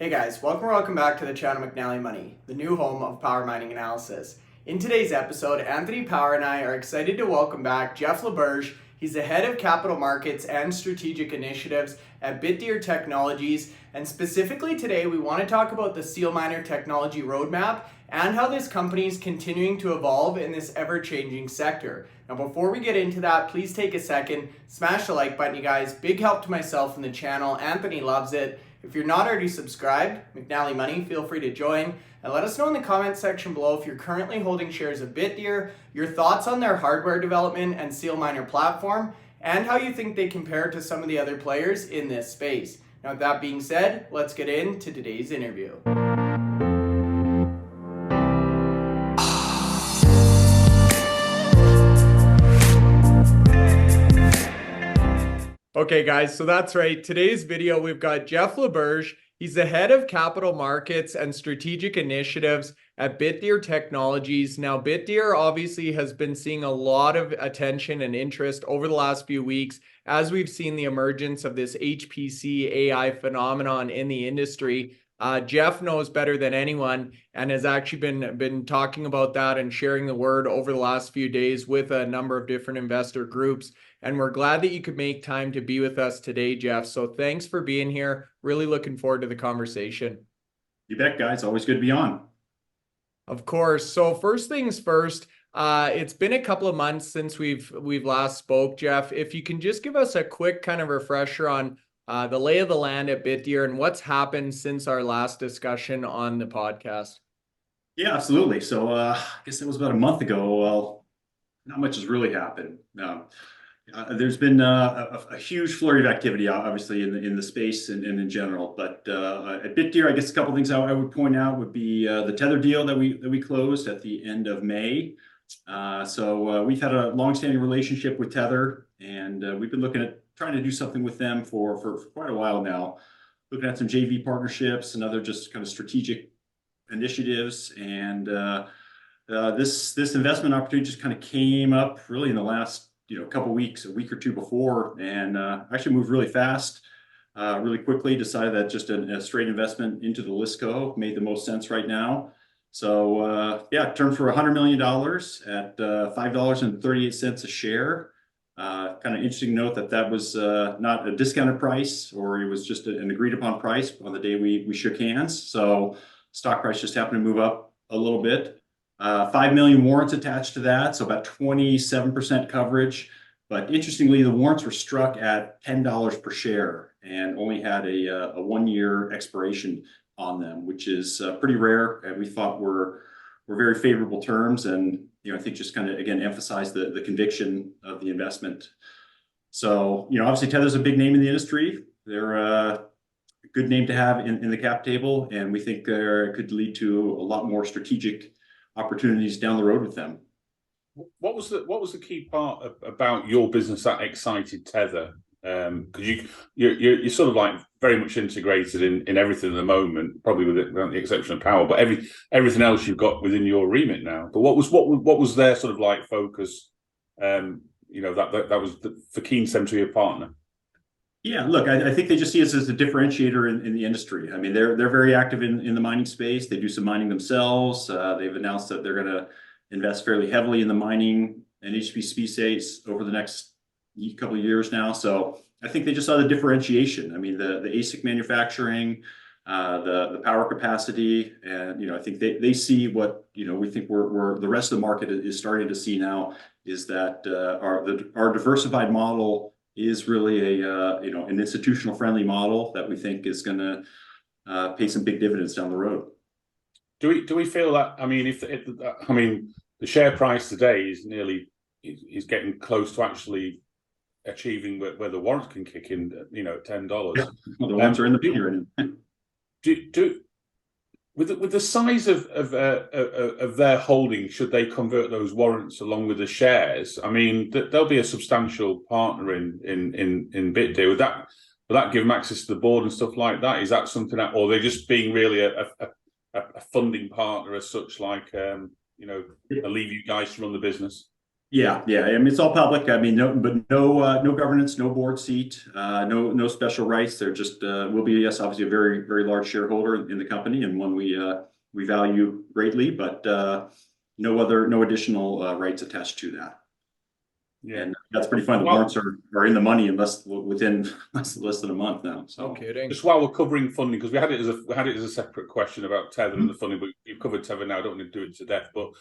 Hey guys, welcome back to the channel McNallie Money, the new home of power mining analysis. In today's episode, Anthony Power and I are excited to welcome back Jeff LaBerge. He's the head of capital markets and strategic initiatives at Bitdeer Technologies, and specifically today we want to talk about the SealMiner technology roadmap and how this company is continuing to evolve in this ever-changing sector. Now before we get into that, please take a second, smash the like button, you guys. Big help to myself and the channel. Anthony loves it. If you're not already subscribed, McNallie Money, feel free to join. And let us know in the comment section below if you're currently holding shares of Bitdeer, your thoughts on their hardware development and SealMiner platform, and how you think they compare to some of the other players in this space. Now with that being said, let's get into today's interview. Okay guys, so that's right. Today's video, we've got Jeff LaBerge. He's the head of capital markets and strategic initiatives at Bitdeer Technologies. Now, Bitdeer obviously has been seeing a lot of attention and interest over the last few weeks as we've seen the emergence of this HPC AI phenomenon in the industry. Jeff knows better than anyone and has actually been talking about that and sharing the word over the last few days with a number of different investor groups. And we're glad that you could make time to be with us today, Jeff. So thanks for being here. Really looking forward to the conversation. You bet, guys. Always good to be on. Of course. So first things first, it's been a couple of months since we've last spoke, Jeff. If you can just give us a quick kind of refresher on the lay of the land at Bitdeer and what's happened since our last discussion on the podcast. Yeah, absolutely. So I guess it was about a month ago. Well, not much has really happened. There's been a huge flurry of activity, obviously, in the space and in general. But at Bitdeer, I guess a couple of things I would point out would be the Tether deal that we closed at the end of May. So we've had a longstanding relationship with Tether, and we've been looking at trying to do something with them for quite a while now, looking at some JV partnerships and other just kind of strategic initiatives. And this investment opportunity just kind of came up really in the last couple of weeks, a week or two before, and actually moved really fast, really quickly. Decided that just a straight investment into the Lisco made the most sense right now. So yeah, turned for $100 million at $5.38 a share. Kind of interesting note that was not a discounted price, or it was just an agreed upon price on the day we shook hands. So stock price just happened to move up a little bit. 5 million warrants attached to that, so about 27% coverage. But interestingly, the warrants were struck at $10 per share and only had a 1-year expiration on them, which is pretty rare, and we thought were very favorable terms, and I think just kind of again emphasize the conviction of the investment. So obviously Tether's a big name in the industry. They're a good name to have in the cap table, and we think it could lead to a lot more strategic opportunities down the road with them. What was the key part about your business that excited Tether? Because you're sort of like very much integrated in everything at the moment, probably with the exception of power, but everything else you've got within your remit now. But what was their sort of like focus? That was for Keen to be a partner. Yeah, look, I think they just see us as a differentiator in the industry. I mean, they're very active in the mining space. They do some mining themselves. They've announced that they're going to invest fairly heavily in the mining and HPC space over the next couple of years now. So I think they just saw the differentiation. I mean, the ASIC manufacturing, the power capacity, and I think they see what we think we're the rest of the market is starting to see now, is that our diversified model is really an institutional friendly model that we think is going to pay some big dividends down the road. Do we feel that? I mean, the share price today is getting close to actually achieving where the warrants can kick in. At $10. Yeah. Well, the warrants are in the picture. With the size of their holding, should they convert those warrants along with the shares? I mean, there'll be a substantial partner in Bitdeer. Would that give them access to the board and stuff like that? Is that something that, or are they just being really a funding partner as such, like leave you guys to run the business? Yeah, yeah. I mean, it's all public. I mean, no governance, no board seat, no special rights. They're just will be, yes, obviously a very large shareholder in the company, and one we value greatly, but no additional rights attached to that. Yeah. And that's pretty fun. The Well, warrants are in the money in within less than a month now. So No kidding. just while we're covering funding, because we had it as a separate question about Tether and the funding, but you've covered Tether now. I don't want to do it to death. But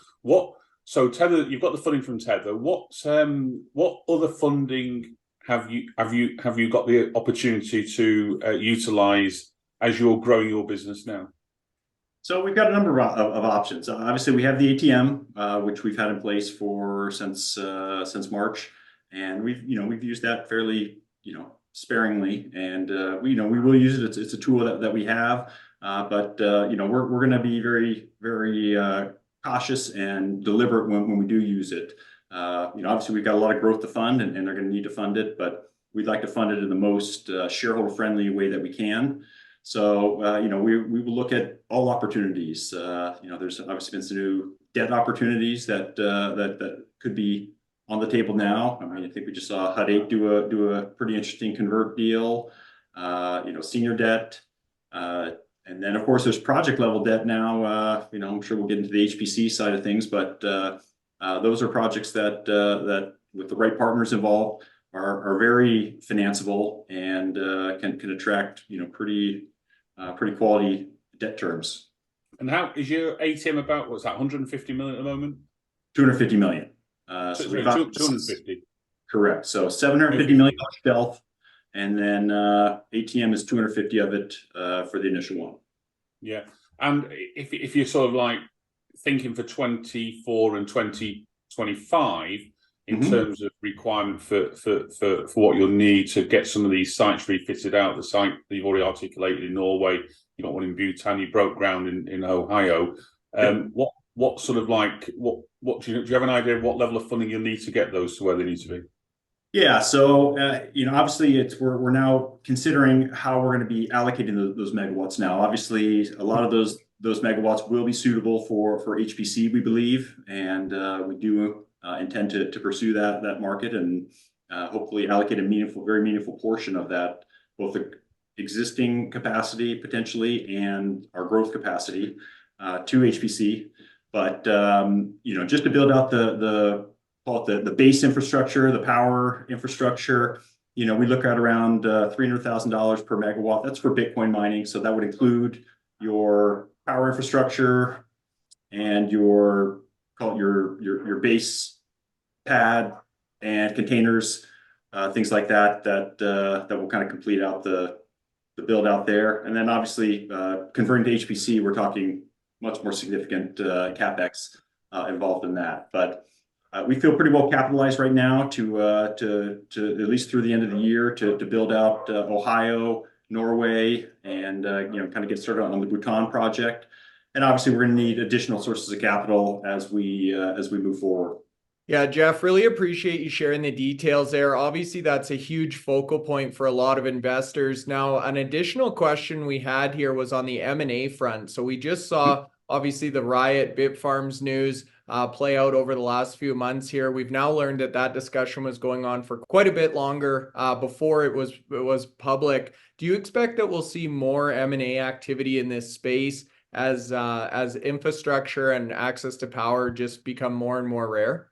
so Tether, you've got the funding from Tether. What other funding have you got the opportunity to utilize as you're growing your business now? So we've got a number of options. Obviously, we have the ATM, which we've had in place since March, and we've used that fairly sparingly, and we will use it. It's a tool that we have, but we're going to be very cautious and deliberate when we do use it. Obviously we've got a lot of growth to fund, and they're going to need to fund it, but we'd like to fund it in the most shareholder friendly way that we can. So, we will look at all opportunities. There's obviously been some new debt opportunities that could be on the table now. I mean, I think we just saw HUD 8 do a pretty interesting convert deal, senior debt. And then of course there's project level debt now. I'm sure we'll get into the HPC side of things, but those are projects that with the right partners involved are very financeable and can attract pretty quality debt terms. And how is your ATM about? What's that? 150 million at the moment. 250 million. So 250. Correct. So 750 million shelf, and then ATM is 250 of it for the initial one. Yeah, and if you're sort of like thinking for 24 and 2025 in terms of requirement for what you'll need to get some of these sites refitted out, the site that you've already articulated in Norway, you got one in Bhutan, you broke ground in Ohio. What sort of like what do you have an idea of what level of funding you'll need to get those to where they need to be? Yeah, so obviously we're now considering how we're going to be allocating those megawatts now. Obviously, a lot of those megawatts will be suitable for HPC, we believe, and we do intend to pursue that market and hopefully allocate a very meaningful portion of that, both the existing capacity potentially and our growth capacity to HPC. But just to build out the base infrastructure, the power infrastructure, we look at around $300,000 per megawatt. That's for Bitcoin mining, so that would include your power infrastructure and your base pad and containers, things like that will kind of complete out the build out there. And then obviously converting to HPC, we're talking much more significant capex involved in that. But we feel pretty well capitalized right now to at least through the end of the year to build out Ohio, Norway, and kind of get started on the Bhutan project. And obviously, we're going to need additional sources of capital as we move forward. Yeah, Jeff, really appreciate you sharing the details there. Obviously, that's a huge focal point for a lot of investors. Now, an additional question we had here was on the M&A front. So we just saw, obviously, the Riot Bitfarms news play out over the last few months here. We've now learned that discussion was going on for quite a bit longer before it was public. Do you expect that we'll see more M&A activity in this space as infrastructure and access to power just become more and more rare?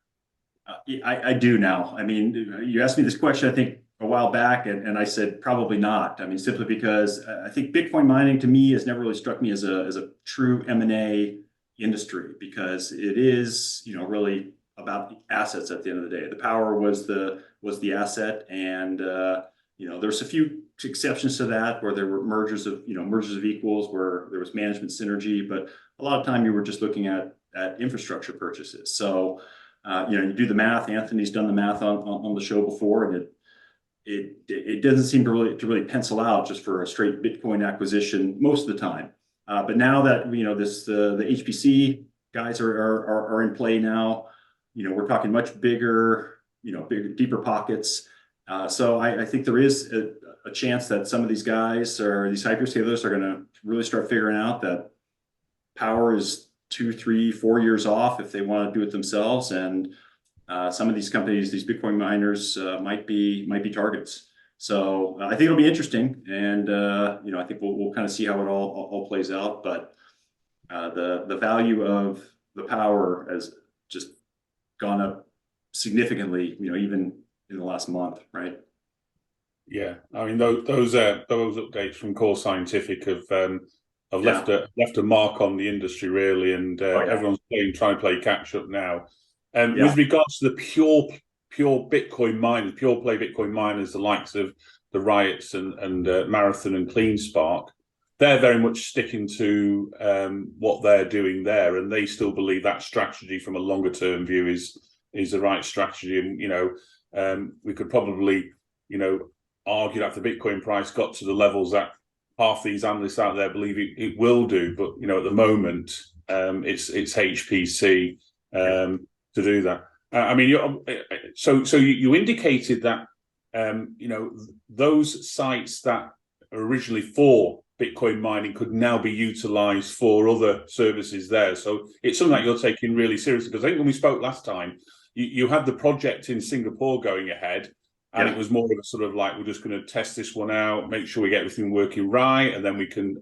I do now. I mean, you asked me this question, I think, a while back, and I said probably not. I mean, simply because I think Bitcoin mining to me has never really struck me as a true M&A industry, because it is, really about the assets at the end of the day. The power was the asset, and there's a few exceptions to that where there were mergers of equals, where there was management synergy, but a lot of time you were just looking at infrastructure purchases. So you do the math. Anthony's done the math on the show before, and it doesn't seem to really pencil out just for a straight Bitcoin acquisition most of the time. But now that the HPC guys are in play now, we're talking much bigger, deeper pockets. So I think there is a chance that some of these guys or these hyperscalers are going to really start figuring out that power is 2, 3, 4 years off if they want to do it themselves, and some of these companies, these Bitcoin miners, might be targets. So I think it'll be interesting, and I think we'll kind of see how it all plays out. But the value of the power has just gone up significantly, even in the last month, right? Yeah, I mean those updates from Core Scientific have left a mark on the industry really, and everyone's trying to play catch up now. With regards to the pure Bitcoin miners, pure play Bitcoin miners, the likes of the Riots and Marathon and CleanSpark, they're very much sticking to what they're doing there, and they still believe that strategy from a longer term view is the right strategy. And we could probably argue that the Bitcoin price got to the levels that half these analysts out there believe it will do, but at the moment it's HPC to do that. I mean, so you indicated that those sites that are originally for Bitcoin mining could now be utilized for other services there. So it's something that you're taking really seriously, because I think when we spoke last time, you had the project in Singapore going ahead. And it was more of a sort of like, we're just going to test this one out, make sure we get everything working right, and then we can,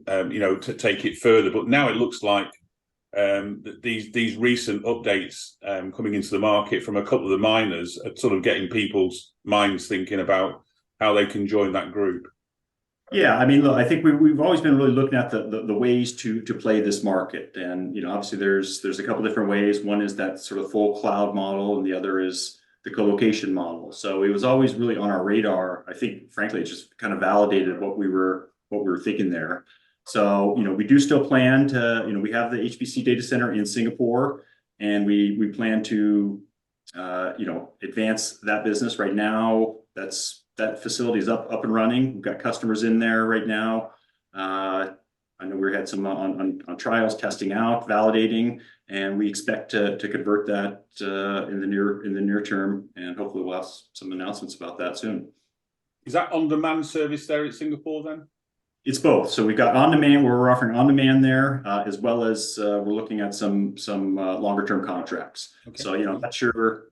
take it further. But now it looks like these recent updates coming into the market from a couple of the miners are sort of getting people's minds thinking about how they can join that group. Yeah, I mean, look, I think we've always been really looking at the ways to play this market, and obviously there's a couple different ways. One is that sort of full cloud model, and the other is the co-location model. So it was always really on our radar. I think, frankly, it just kind of validated what we were thinking there. So we do still plan to we have the HPC data center in Singapore, and we plan to advance that business. Right now, that facility is up and running. We've got customers in there right now. I know we had some on trials, testing out, validating, and we expect to convert that in the near term, and hopefully we'll have some announcements about that soon. Is that on-demand service there in Singapore then? It's both. So we've got on-demand, where we're offering on-demand there, as well as we're looking at some longer-term contracts. Okay. So that's your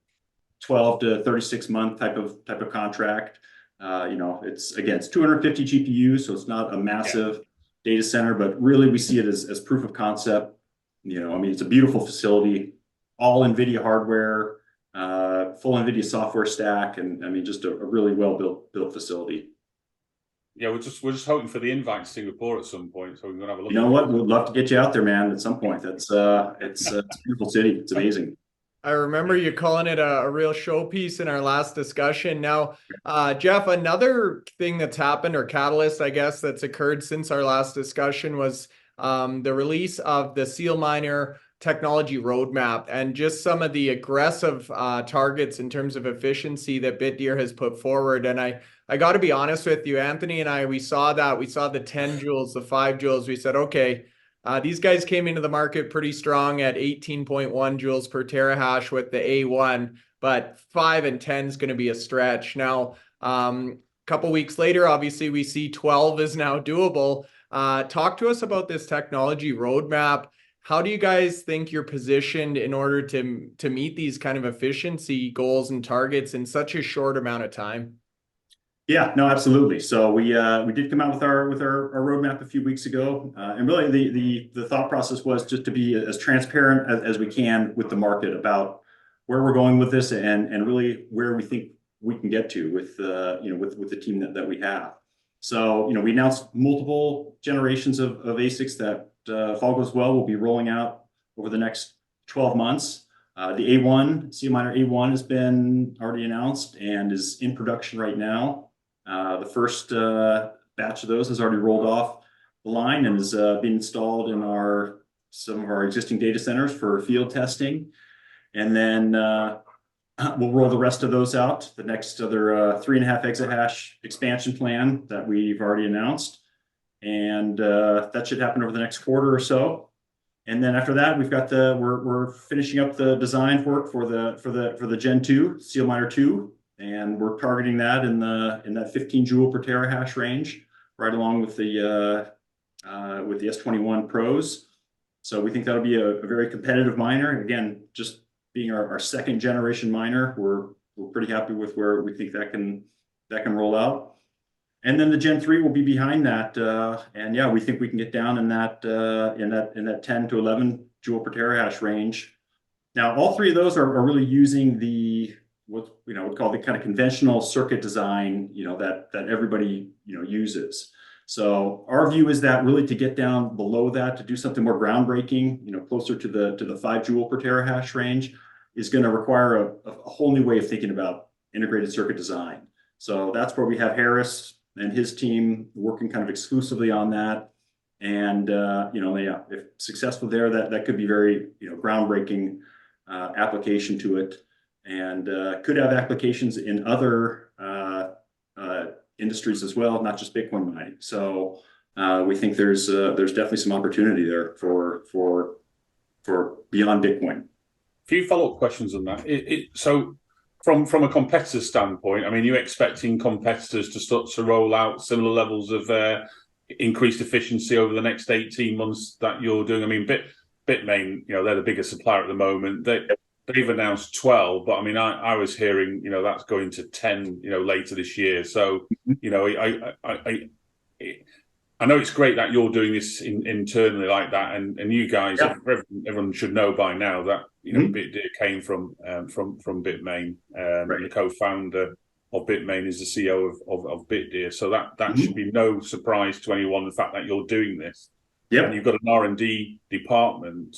12 to 36 month type of contract. It's 250 GPUs, so it's not a massive data center, but really we see it as proof of concept. It's a beautiful facility, all NVIDIA hardware, full NVIDIA software stack, and just a really well built facility. Yeah, we're just hoping for the invite to Singapore at some point, so we're gonna have a look. You know what? We'd love to get you out there, man, at some point. It's a beautiful city. It's amazing. I remember you calling it a real showpiece in our last discussion. Now, Jeff, another thing that's happened, or catalyst, I guess, that's occurred since our last discussion was the release of the SealMiner technology roadmap, and just some of the aggressive targets in terms of efficiency that Bitdeer has put forward. And I got to be honest with you, Anthony and I, we saw the 10 joules, the 5 joules. We said, okay, these guys came into the market pretty strong at 18.1 joules per terahash with the A1, but 5 and 10 is going to be a stretch. Now, a couple weeks later, obviously, we see 12 is now doable. Talk to us about this technology roadmap. How do you guys think you're positioned in order to meet these kind of efficiency goals and targets in such a short amount of time? Yeah, no, absolutely. So we did come out with our roadmap a few weeks ago, and really the thought process was just to be as transparent as we can with the market about where we're going with this, and really where we think we can get to with the team that we have. So we announced multiple generations of ASICs that, if all goes well, we'll be rolling out over the next 12 months. The A1, SealMiner A1 has been already announced and is in production right now. The first batch of those has already rolled off the line and is being installed in some of our existing data centers for field testing. And then we'll roll the rest of those out, the next other 3.5 exahash expansion plan that we've already announced. And that should happen over the next quarter or so. And then after that, we're finishing up the design work for the Gen 2, SealMiner 2. And we're targeting that in that 15 joule per terahash range, right along with the S21 Pros. So we think that'll be a very competitive miner. Again, just being our second generation miner. We're pretty happy with where we think that can roll out. And then the Gen 3 will be behind that. And yeah, we think we can get down in that 10 to 11 joule per terahash range. Now, all three of those are really using what we call the kind of conventional circuit design, that everybody uses. So our view is that really to get down below that, to do something more groundbreaking, closer to the 5 joule per terahash range, is going to require a whole new way of thinking about integrated circuit design. So that's where we have Harris and his team working kind of exclusively on that. And if successful there, that could be very groundbreaking application to it, and could have applications in other industries as well, not just Bitcoin mining. So we think there's definitely some opportunity there for beyond Bitcoin. A few follow-up questions on that. So from a competitor standpoint, I mean, you're expecting competitors to start to roll out similar levels of increased efficiency over the next 18 months that you're doing? I mean, Bitmain, they're the biggest supplier at the moment. They've announced 12, but I mean, I was hearing, that's going to 10, later this year. So, I know it's great that you're doing this internally like that, and you guys, everyone should know by now that Bitdeer came from Bitmain. And the co-founder of Bitmain is the CEO of Bitdeer, so that should be no surprise to anyone, the fact that you're doing this. And you've got an R&D department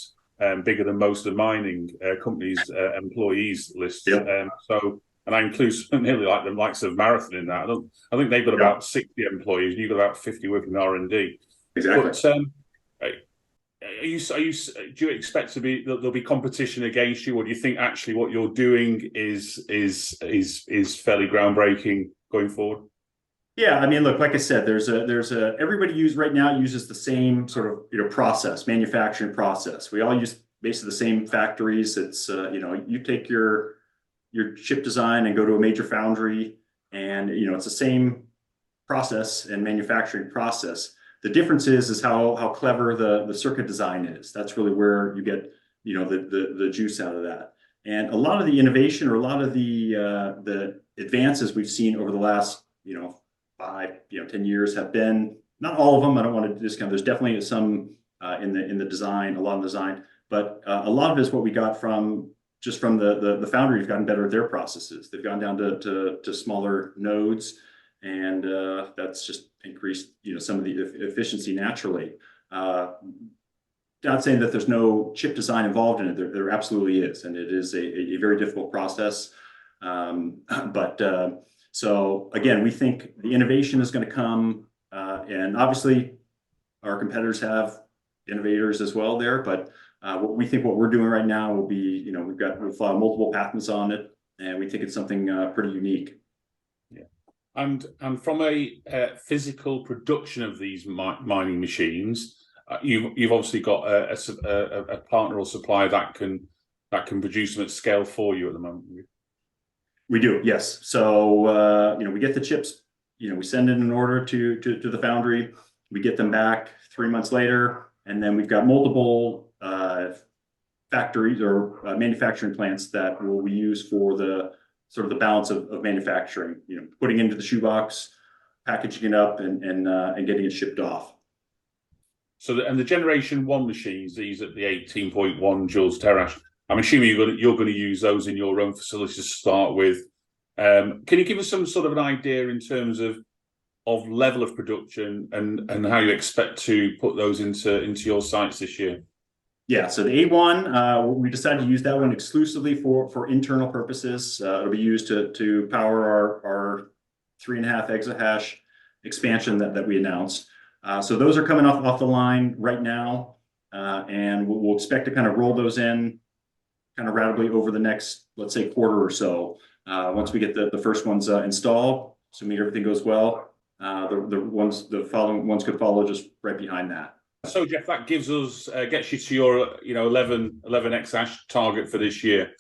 bigger than most of the mining companies' employees list. And I include nearly like the likes of Marathon in that. I think they've got about 60 employees, and you've got about 50 working in R&D. Exactly. But do you expect there'll be competition against you, or do you think actually what you're doing is fairly groundbreaking going forward? Yeah, I mean, look, like I said, everybody right now uses the same sort of process, manufacturing process. We all use basically the same factories. It's you take your chip design and go to a major foundry, and it's the same process and manufacturing process. The difference is how clever the circuit design is. That's really where you get the juice out of that. And a lot of the innovation, or a lot of the advances we've seen over the last 5 10 years have been, not all of them, I don't want to discount, there's definitely some in the design, a lot of design, but a lot of it is what we got from the foundry. Have gotten better at their processes. They've gone down to smaller nodes, and that's just increased some of the efficiency naturally. Not saying that there's no chip design involved in it. There absolutely is, and it is a very difficult process. So again, we think the innovation is going to come, and obviously our competitors have innovators as well there. But what we're doing right now will be, we've filed multiple patents on it, and we think it's something pretty unique. Yeah, and from a physical production of these mining machines, you've obviously got a partner or supplier that can produce them at scale for you at the moment. We do, yes. So we get the chips, we send in an order to the foundry, we get them back 3 months later, and then we've got multiple factories or manufacturing plants that we use for the sort of the balance of manufacturing, putting into the shoebox, packaging it up, and getting it shipped off. So the generation 1 machines, these at the 18.1 joules terahash, I'm assuming you're going to use those in your own facilities to start with. Can you give us some sort of an idea in terms of level of production and how you expect to put those into your sites this year? Yeah, so the A1, we decided to use that one exclusively for internal purposes. It'll be used to power our 3.5 exahash expansion that we announced. So those are coming off the line right now, and we'll expect to kind of roll those in kind of ratably over the next, let's say, quarter or so. Once we get the first ones installed, assuming everything goes well, the following ones could follow just right behind that. So Jeff, that gets you to your 11 exahash target for this year.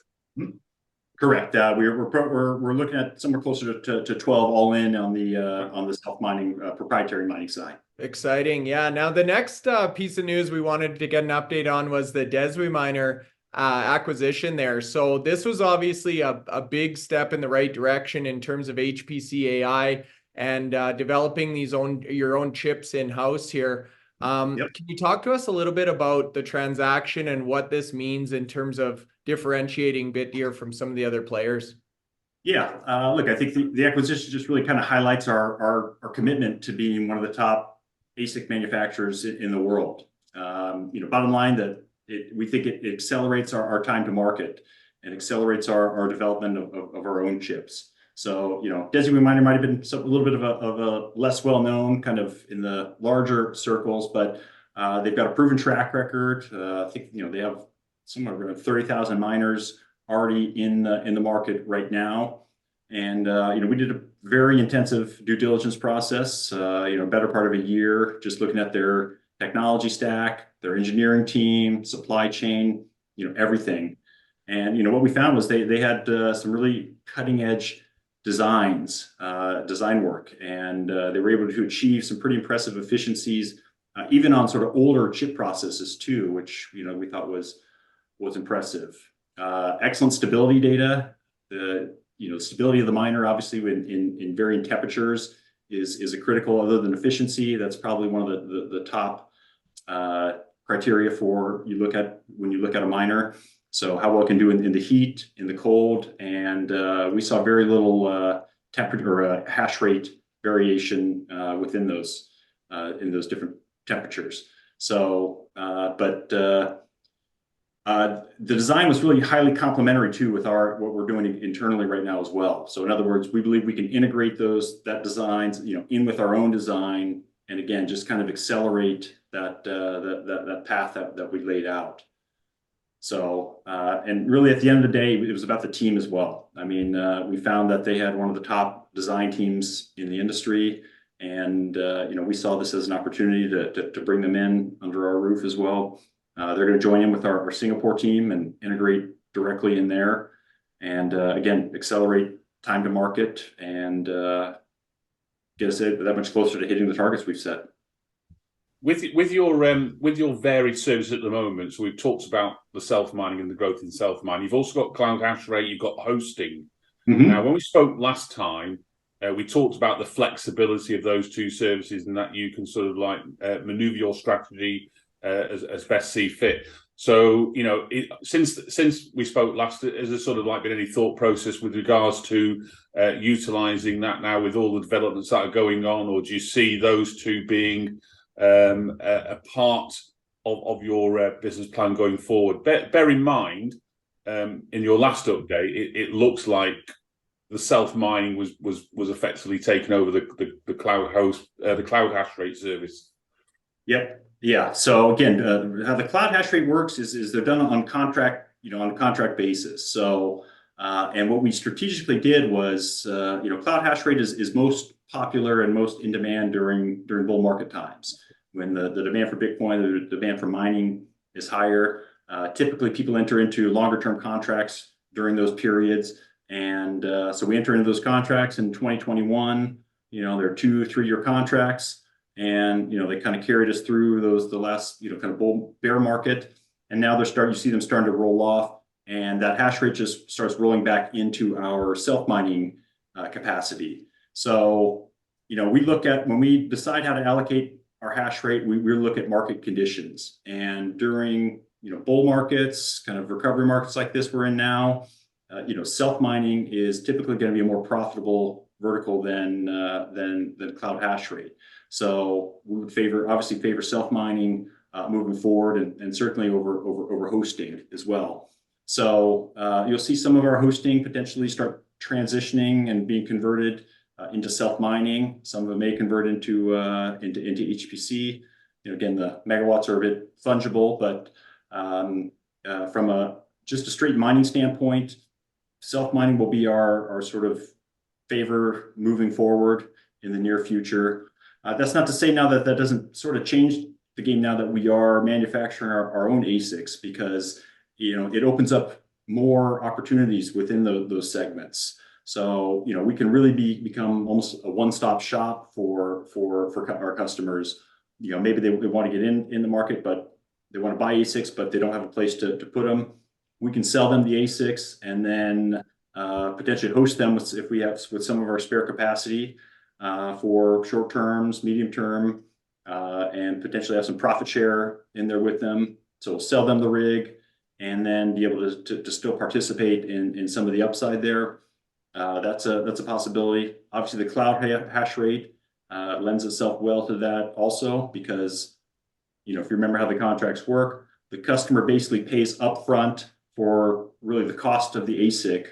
Correct. We're looking at somewhere closer to 12 all in on the self-mining proprietary mining side. Exciting, yeah. Now the next piece of news we wanted to get an update on was the Deswe miner acquisition there. So this was obviously a big step in the right direction in terms of HPC AI and developing your own chips in-house here. Yep. Can you talk to us a little bit about the transaction and what this means in terms of differentiating Bitdeer from some of the other players? Yeah, look, I think the acquisition just really kind of highlights our commitment to being one of the top ASIC manufacturers in the world. Bottom line that we think it accelerates our time to market and accelerates our development of our own chips. So, Desiree Miner might have been a little bit of a less well-known kind of in the larger circles, but they've got a proven track record. I think, they have somewhere around 30,000 miners already in the market right now. And, we did a very intensive due diligence process, better part of a year, just looking at their technology stack, their engineering team, supply chain, everything. And, what we found was they had some really cutting edge design work, and they were able to achieve some pretty impressive efficiencies, even on sort of older chip processes too, which, we thought was impressive. Excellent stability data. The stability of the miner, obviously, in varying temperatures is a critical. Other than efficiency, that's probably one of the top criteria when you look at a miner. So how well it can do in the heat, in the cold, and we saw very little temperature or hash rate variation within those in those different temperatures. So, the design was really highly complementary too with what we're doing internally right now as well. So in other words, we believe we can integrate that designs, in with our own design, and again, just kind of accelerate that path that we laid out. So, and really at the end of the day, it was about the team as well. I mean, we found that they had one of the top design teams in the industry, and we saw this as an opportunity to bring them in under our roof as well. They're going to join in with our Singapore team and integrate directly in there, and again, accelerate time to market and get us that much closer to hitting the targets we've set. With your varied service at the moment, so we've talked about the self-mining and the growth in self-mining. You've also got cloud hash rate, you've got hosting. Mm-hmm. Now, when we spoke last time, we talked about the flexibility of those two services and that you can sort of like maneuver your strategy as best see fit. So, since we spoke last, has there sort of like been any thought process with regards to utilizing that now with all the developments that are going on, or do you see those two being a part of your business plan going forward? Bear in mind, in your last update, it looks like the self-mining was effectively taken over the cloud hash rate service. Yep. Yeah. So again, how the cloud hash rate works is they're done on contract, on a contract basis. So, and what we strategically did was, cloud hash rate is most popular and most in demand during bull market times when the demand for Bitcoin, the demand for mining is higher. Typically, people enter into longer term contracts during those periods, and so we enter into those contracts in 2021. They're 2-3 year contracts. And they kind of carried us through the last kind of bull bear market, and now you see them starting to roll off, and that hash rate just starts rolling back into our self-mining capacity. So we look at, when we decide how to allocate our hash rate, we look at market conditions, and during bull markets, kind of recovery markets like this we're in now, self-mining is typically going to be a more profitable vertical than cloud hash rate. So we would obviously favor self-mining moving forward, and certainly over hosting as well. So you'll see some of our hosting potentially start transitioning and being converted into self-mining. Some of it may convert into HPC. Again, the megawatts are a bit fungible, but from just a straight mining standpoint, self-mining will be our sort of favor moving forward in the near future. That's not to say now that doesn't sort of change the game now that we are manufacturing our own ASICs, because it opens up more opportunities within those segments. So we can really become almost a one-stop shop for our customers. Maybe they want to get in the market, but they want to buy ASICs, but they don't have a place to put them. we can sell them the ASICs and then potentially host them with some of our spare capacity for short terms, medium term, and potentially have some profit share in there with them. So we'll sell them the rig and then be able to still participate in some of the upside there. That's a possibility. Obviously, the cloud hash rate lends itself well to that also, because if you remember how the contracts work, the customer basically pays upfront for really the cost of the ASIC,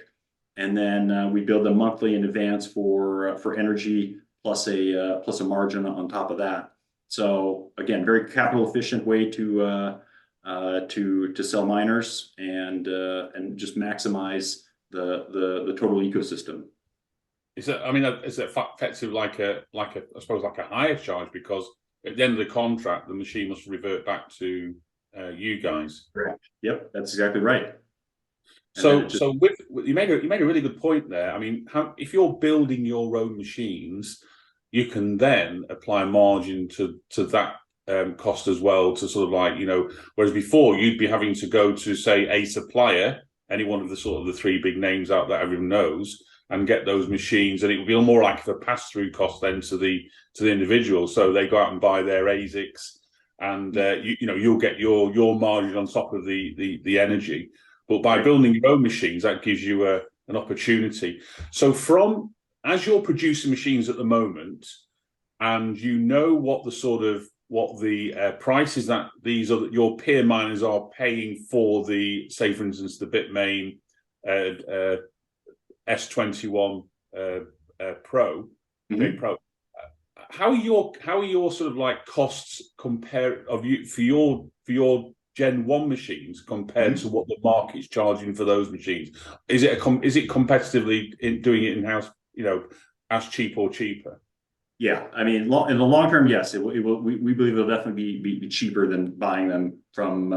and then we bill them monthly in advance for energy plus a margin on top of that. So again, very capital efficient way to sell miners and just maximize the total ecosystem. Is it effective like a I suppose like a higher charge, because at the end of the contract the machine must revert back to you guys? Correct. Yep, that's exactly right. So you made a really good point there. I mean, if you're building your own machines, you can then apply a margin to that cost as well, to sort of like, whereas before you'd be having to go to, say, a supplier, any one of the sort of the three big names out that everyone knows, and get those machines, and it would be more like a pass-through cost then to the individual. So they go out and buy their ASICs, and you'll get your margin on top of the energy. But by building your own machines, that gives you an opportunity. So as you're producing machines at the moment, and what the prices that your peer miners are paying for say for instance the Bitmain S21 Pro, Mm-hmm. Pro. How are your sort of like costs for your Gen 1 machines compared to what the market's charging for those machines? Is it competitively doing it in-house, as cheap or cheaper? Yeah, I mean, in the long term, yes, it will. We believe it'll definitely be cheaper than buying them from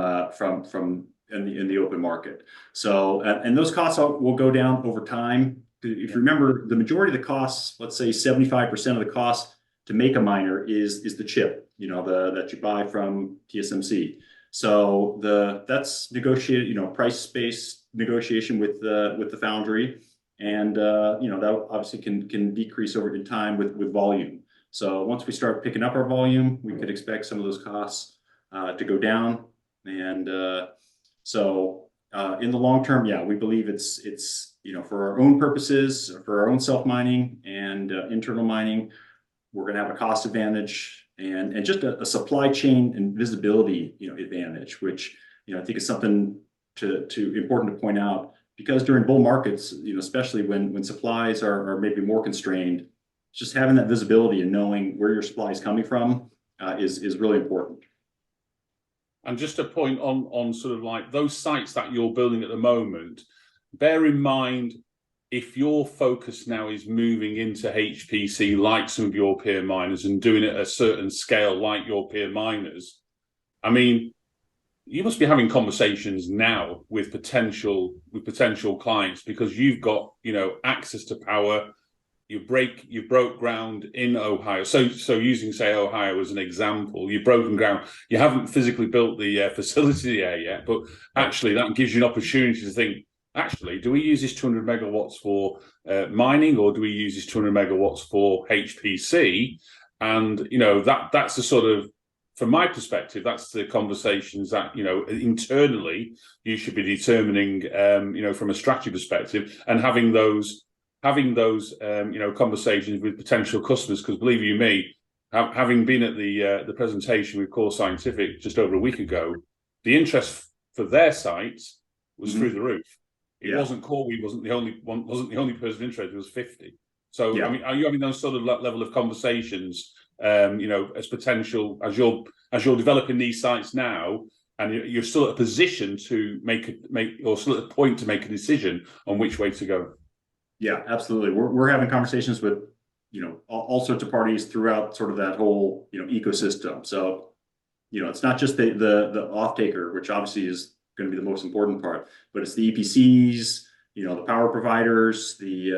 in the open market. So, and those costs will go down over time. If you remember, the majority of the costs, let's say 75% of the cost to make a miner is the chip, that you buy from TSMC. So that's negotiated, price-based negotiation with the foundry, and that obviously can decrease over time with volume. So once we start picking up our volume, we could expect some of those costs to go down. And so in the long term, yeah, we believe it's for our own purposes, for our own self-mining and internal mining, we're going to have a cost advantage and just a supply chain and visibility, advantage, which, I think is something important to point out, because during bull markets, especially when supplies are maybe more constrained, just having that visibility and knowing where your supply is coming from is really important. And just a point on sort of like those sites that you're building at the moment, bear in mind, if your focus now is moving into HPC, like some of your peer miners, and doing it at a certain scale like your peer miners, I mean, you must be having conversations now with potential clients, because you've got access to power. You broke ground in Ohio. So using, say, Ohio as an example, you've broken ground. You haven't physically built the facility there yet, but actually that gives you an opportunity to think, actually, do we use this 200 megawatts for mining, or do we use this 200 megawatts for HPC? And that's the sort of, from my perspective, that's the conversations that internally you should be determining, from a strategy perspective, and having those conversations with potential customers. Because believe you me, having been at the presentation with Core Scientific just over a week ago, the interest for their sites was through the roof. It wasn't CoreWeave wasn't the only person interested. It was 50. So I mean, are you having those sort of level of conversations? As potential, as you're developing these sites now, and you're still at a position to or still at a point to make a decision on which way to go. Yeah, absolutely. We're having conversations with all sorts of parties throughout sort of that whole ecosystem. So it's not just the off taker, which obviously is going to be the most important part, but it's the EPCs, the power providers, the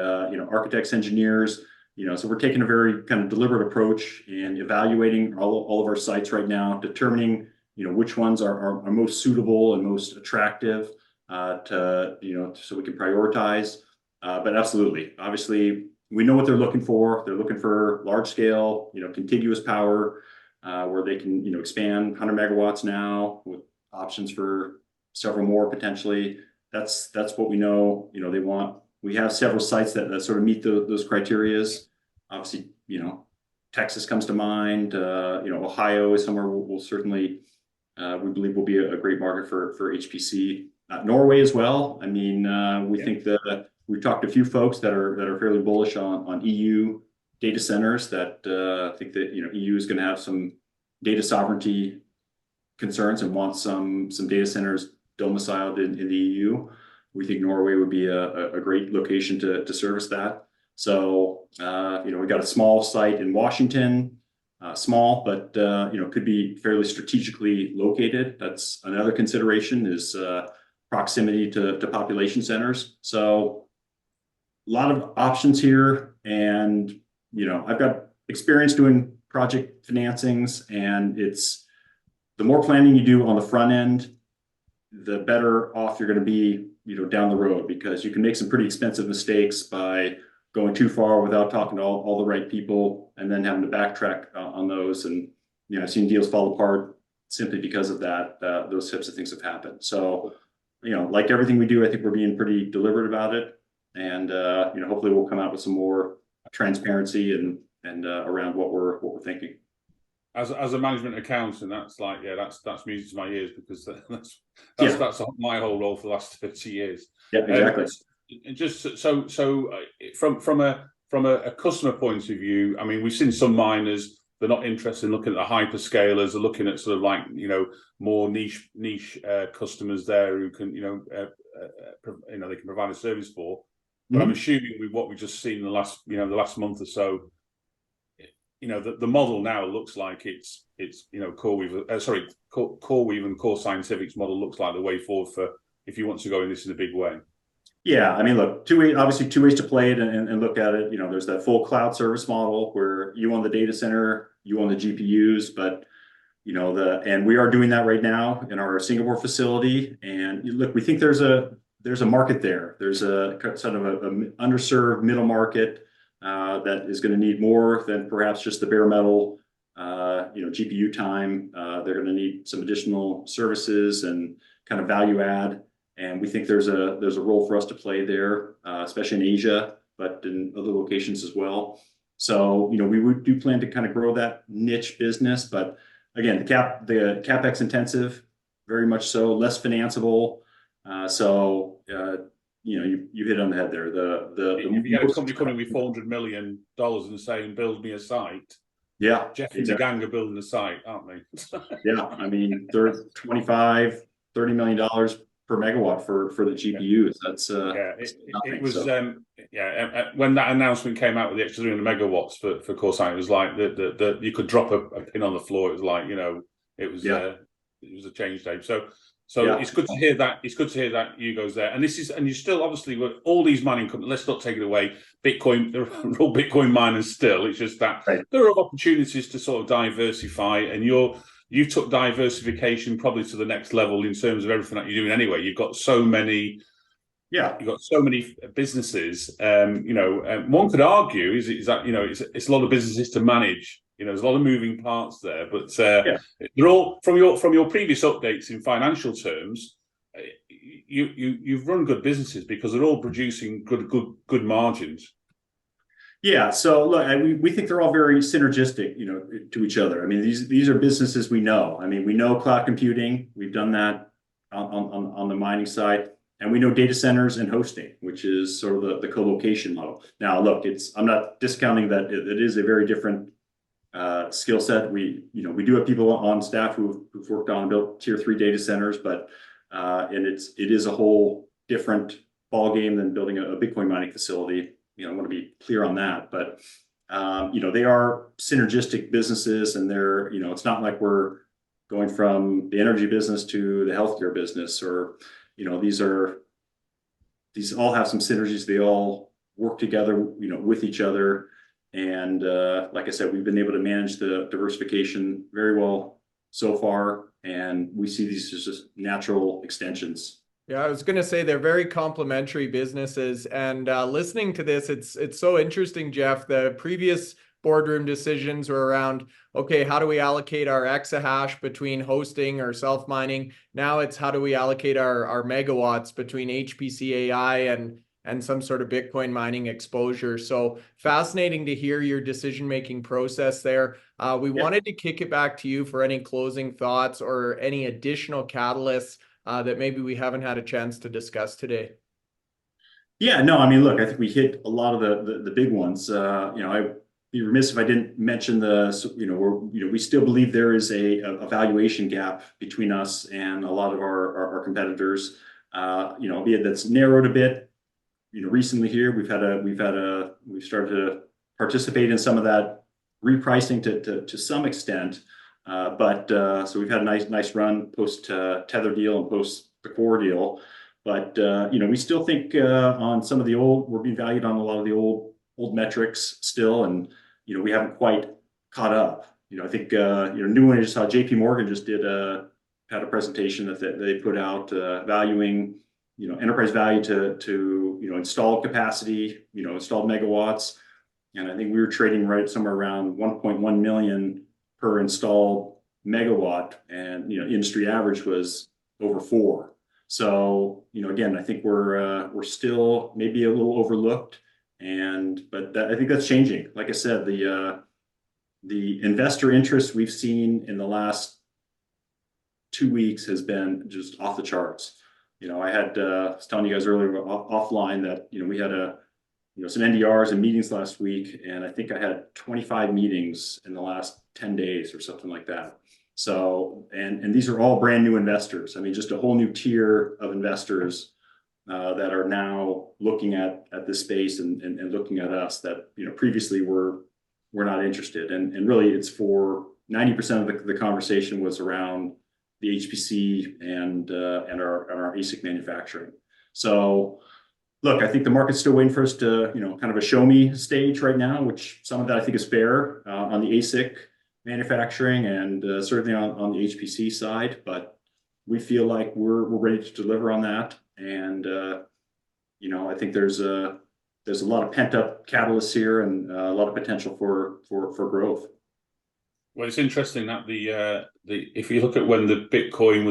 architects, engineers. So we're taking a very kind of deliberate approach and evaluating all of our sites right now, determining which ones are most suitable and most attractive so we can prioritize. But absolutely, obviously, we know what they're looking for. They're looking for large scale, contiguous power, where they can, expand 100 megawatts now with options for several more potentially. That's what we know. They want. We have several sites that sort of meet those criterias. Obviously, Texas comes to mind. Ohio is somewhere we'll certainly, we believe will be a great market for HPC. Norway as well. I mean, we think that we've talked to a few folks that are fairly bullish on EU data centers that think that EU is going to have some data sovereignty concerns and want some data centers domiciled in the EU. We think Norway would be a great location to service that. So we got a small site in Washington, small, but could be fairly strategically located. That's another consideration is proximity to population centers. So a lot of options here, and I've got experience doing project financings, and it's the more planning you do on the front end, the better off you're going to be down the road, because you can make some pretty expensive mistakes by going too far without talking to all the right people and then having to backtrack on those. And I've seen deals fall apart simply because of that. Those types of things have happened. So like everything we do, I think we're being pretty deliberate about it, and hopefully we'll come out with some more transparency and around what we're thinking. As a management accountant, that's that's music to my ears, because that's my whole role for the last 30 years. Yeah, exactly. Just so from a customer point of view, I mean, we've seen some miners, they're not interested in looking at the hyperscalers, they're looking at sort of like more niche customers there who can they can provide a service for. But I'm assuming with what we've just seen in the last month or so, the model now looks like it's CoreWeave and Core Scientific's model looks like the way forward for if you want to go in this in a big way. Yeah, I mean, look, two ways to play it and look at it. There's that full cloud service model where you own the data center, you own the GPUs, but and we are doing that right now in our Singapore facility. And look, we think there's a market there. There's a sort of an underserved middle market that is going to need more than perhaps just the bare metal, GPU time. They're going to need some additional services and kind of value add. And we think there's a role for us to play there, especially in Asia, but in other locations as well. So we do plan to kind of grow that niche business, but again, the capex intensive, very much so, less financeable. You hit on the head there. If you had a company coming with $400 million and saying, build me a site. Yeah. Jeff and the gang are building a site, aren't they? Yeah. I mean, they're $25, $30 million per megawatt for the GPUs. That's it was when that announcement came out with the extra 300 megawatts for Core Science, it was like you could drop a pin on the floor. It was like it was a change tape. So it's good to hear that. It's good to hear that you goes there, and you still obviously with all these mining companies. Let's not take it away. Bitcoin, they're all Bitcoin miners still. It's just that there are opportunities to sort of diversify, and you took diversification probably to the next level in terms of everything that you're doing. Anyway, you've got so many. Yeah, you've got so many businesses. One could argue is that it's a lot of businesses to manage. There's a lot of moving parts there, but they're all from your previous updates in financial terms. You've run good businesses because they're all producing good margins. Yeah. So look, we think they're all very synergistic, to each other. I mean, these are businesses we know. I mean, we know cloud computing. We've done that on the mining side, and we know data centers and hosting, which is sort of the co-location model. Now, look, I'm not discounting that it is a very different skill set. We do have people on staff who've worked on and built tier 3 data centers, but and it is a whole different ball game than building a Bitcoin mining facility. I want to be clear on that, but they are synergistic businesses, and they're it's not like we're going from the energy business to the healthcare business, or these all have some synergies. They all work together, with each other. And like I said, we've been able to manage the diversification very well so far, and we see these as just natural extensions. Yeah, I was going to say they're very complementary businesses, and listening to this, it's so interesting, Jeff. The previous boardroom decisions were around, okay, how do we allocate our exahash between hosting or self-mining? Now it's how do we allocate our megawatts between HPC AI and some sort of Bitcoin mining exposure. So fascinating to hear your decision-making process there. We wanted to kick it back to you for any closing thoughts or any additional catalysts that maybe we haven't had a chance to discuss today. Yeah, no, I mean, look, I think we hit a lot of the big ones. I'd be remiss if I didn't mention we still believe there is a valuation gap between us and a lot of our competitors. Albeit that's narrowed a bit. Recently here we've started to participate in some of that repricing to some extent. So we've had a nice run post Tether deal and post the core deal. But we still think on some of the we're being valued on a lot of the old metrics still, and we haven't quite caught up. I think new one I just saw JP Morgan just had a presentation that they put out valuing enterprise value to installed capacity, installed megawatts, and I think we were trading right somewhere around 1.1 million per installed megawatt, and industry average was over 4. So again, I think we're still maybe a little overlooked, but I think that's changing. Like I said, the investor interest we've seen in the last 2 weeks has been just off the charts. I was telling you guys earlier offline that we had some NDRs and meetings last week, and I think I had 25 meetings in the last 10 days or something like that. So, and these are all brand new investors. I mean, just a whole new tier of investors that are now looking at this space and looking at us that previously were not interested. And really, it's for 90% of the conversation was around the HPC and our ASIC manufacturing. So, look, I think the market's still waiting for us to kind of a show me stage right now, which some of that I think is fair on the ASIC manufacturing and certainly on the HPC side, but we feel like we're ready to deliver on that. And I think there's a lot of pent up catalysts here and a lot of potential for growth. Well, it's interesting that if you look at when the Bitcoin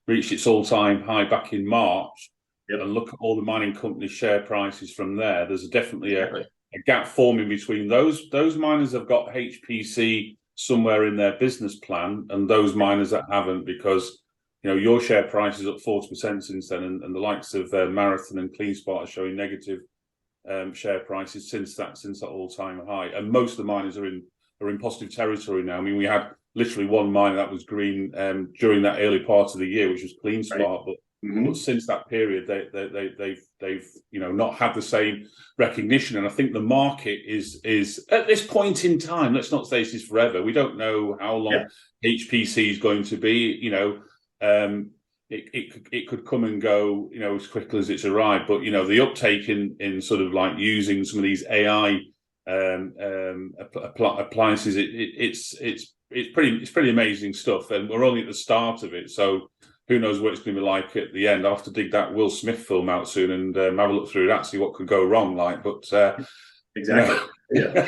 reached its all-time high back in March, and look at all the mining company share prices from there, there's definitely a gap forming between those miners have got HPC somewhere in their business plan and those miners that haven't, because your share price is up 40% since then, and the likes of Marathon and CleanSpot are showing negative share prices since that all-time high, and most of the miners are in positive territory now. I mean, we had literally one miner that was green during that early part of the year, which was CleanSpot, but since that period, they've not had the same recognition. And I think the market is at this point in time. Let's not say this is forever. We don't know how long HPC is going to be. It could come and go, as quickly as it's arrived. But the uptake in sort of like using some of these AI appliances, it's pretty amazing stuff, and we're only at the start of it. So who knows what it's going to be like at the end? I'll have to dig that Will Smith film out soon and have a look through that, see what could go wrong. Exactly.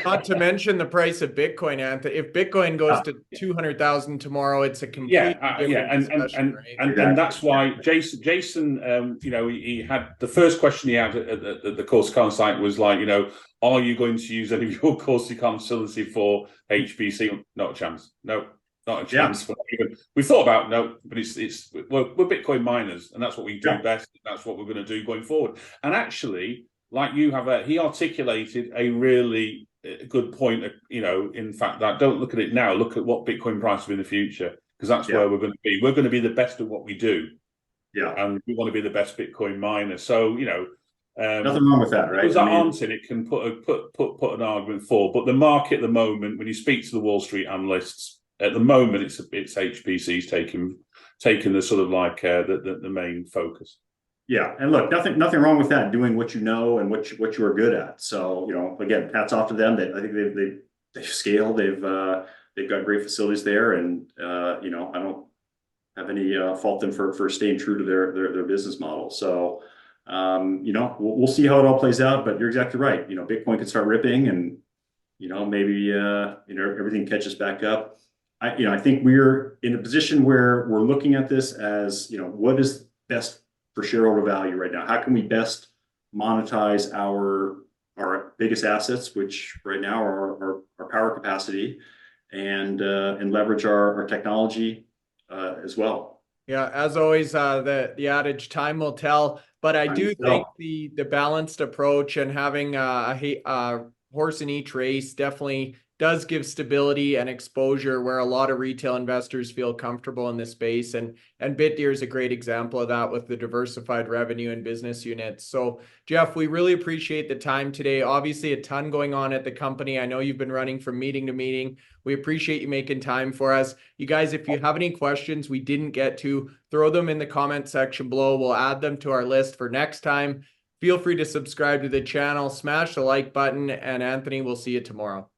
Not to mention the price of Bitcoin, Anthony. If Bitcoin goes to 200,000 tomorrow, it's a complete different discussion, right? And that's why Jason, he had the first question he had at the Corsicana site was like, are you going to use any of your Corsicana facility for HPC? Not a chance. No. Not a chance. We thought about but we're Bitcoin miners, and that's what we do best. That's what we're going to do going forward. And actually, like you have, he articulated a really good point. In fact, that don't look at it now. Look at what Bitcoin price will be in the future, because that's where we're going to be. We're going to be the best at what we do. Yeah, and we want to be the best Bitcoin miner. So nothing wrong with that, right? Those that aren't in it can put an argument for. But the market at the moment, when you speak to the Wall Street analysts, at the moment, it's HPC's taking the sort of like the main focus. Yeah, and look, nothing wrong with that. Doing what you know and what you are good at. So again, hats off to them. I think they've scaled. They've got great facilities there, and I fault them for staying true to their business model. So, we'll see how it all plays out, but you're exactly right. Bitcoin could start ripping and, maybe, everything catches back up. I think we're in a position where we're looking at this as, what is best for shareholder value right now? How can we best monetize our biggest assets, which right now are our power capacity, and leverage our technology as well. Yeah, as always, the adage time will tell, but I do think the balanced approach and having a horse in each race definitely does give stability and exposure where a lot of retail investors feel comfortable in this space. And Bitdeer is a great example of that with the diversified revenue and business units. So Jeff, we really appreciate the time today. Obviously a ton going on at the company. I know you've been running from meeting to meeting. We appreciate you making time for us. You guys, if you have any questions we didn't get to, throw them in the comment section below. We'll add them to our list for next time. Feel free to subscribe to the channel, smash the like button, and Anthony, we'll see you tomorrow.